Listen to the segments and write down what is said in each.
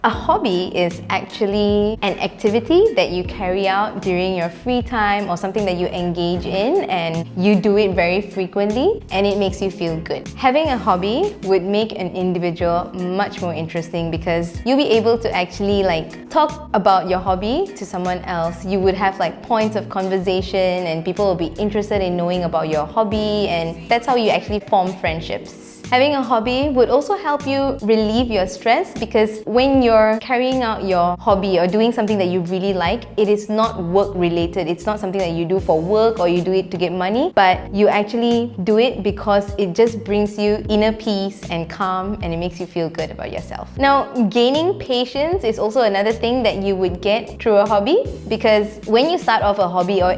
A hobby is actually an activity that you carry out during your free time or something that you engage in and you do it very frequently and it makes you feel good. Having a hobby would make an individual much more interesting because you'll be able to actually talk about your hobby to someone else. You would have points of conversation and people will be interested in knowing about your hobby, and that's how you actually form friendships. Having a hobby would also help you relieve your stress because when you're carrying out your hobby or doing something that you really like, it is not work related. It's not something that you do for work or you do it to get money, but you actually do it because it just brings you inner peace and calm and it makes you feel good about yourself. Now, gaining patience is also another thing that you would get through a hobby, because when you start off a hobby, or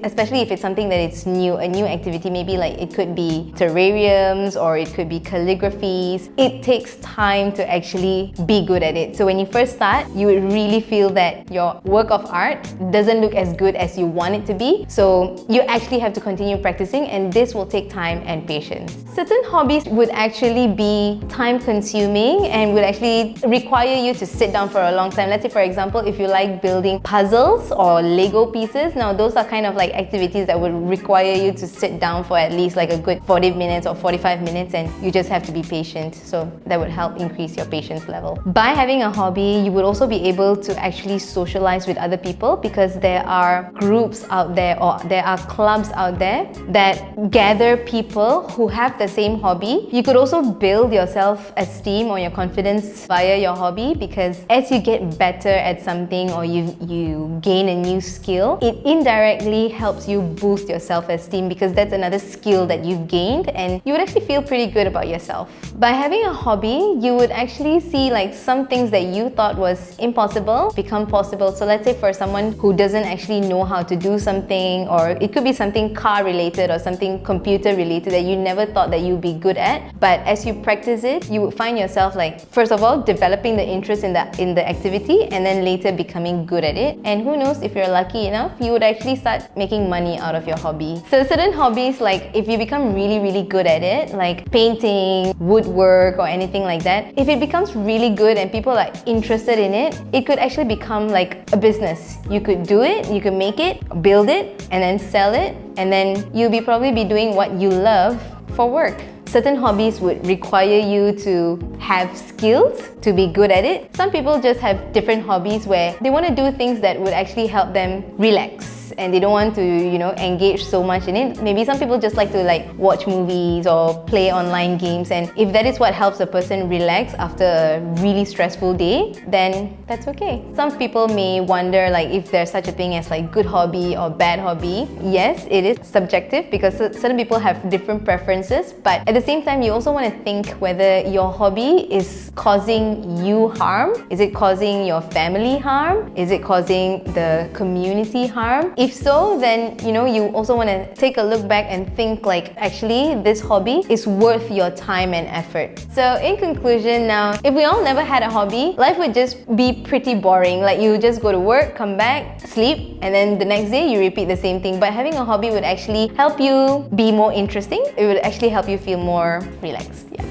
especially if it's something that it's new, a new activity, maybe it could be terrariums or it could be calligraphies, it takes time to actually be good at it. So when you first start, you would really feel that your work of art doesn't look as good as you want it to be. So you actually have to continue practicing, and this will take time and patience. Certain hobbies would actually be time consuming and would actually require you to sit down for a long time. Let's say, for example, if you like building puzzles or Lego pieces, now those are kind of activities that would require you to sit down for at least a good 40 minutes or 45 minutes, and you just have to be patient. So that would help increase your patience level. By having a hobby, you would also be able to actually socialize with other people, because there are groups out there or there are clubs out there that gather people who have the same hobby. You could also build your self-esteem or your confidence via your hobby, because as you get better at something or you gain a new skill, it indirectly helps you boost your self-esteem, because that's another skill that you've gained and you would actually feel pretty good about yourself. By having a hobby, you would actually see some things that you thought was impossible become possible. So let's say for someone who doesn't actually know how to do something, or it could be something car related or something computer related that you never thought that you'd be good at, but as you practice it, you would find yourself first of all developing the interest in the activity, and then later becoming good at it. And who knows, if you're lucky enough, you would actually start making money out of your hobby. So certain hobbies, if you become really good at it, like painting, woodwork or anything like that, if it becomes really good and people are interested in it, it could actually become a business. You could do it, you could make it, build it, and then sell it, and then you'll probably be doing what you love for work. Certain hobbies would require you to have skills to be good at it. Some people just have different hobbies where they want to do things that would actually help them relax, and they don't want to, engage so much in it. Maybe some people just like to watch movies or play online games, and if that is what helps a person relax after a really stressful day, then that's okay. Some people may wonder if there's such a thing as good hobby or bad hobby. Yes, it is subjective because certain people have different preferences, but at the same time, you also want to think whether your hobby is causing you harm. Is it causing your family harm? Is it causing the community harm? If so, then you also want to take a look back and think actually this hobby is worth your time and effort. So in conclusion, now, if we all never had a hobby, life would just be pretty boring. You just go to work, come back, sleep, and then the next day you repeat the same thing. But having a hobby would actually help you be more interesting. It would actually help you feel more relaxed. Yeah.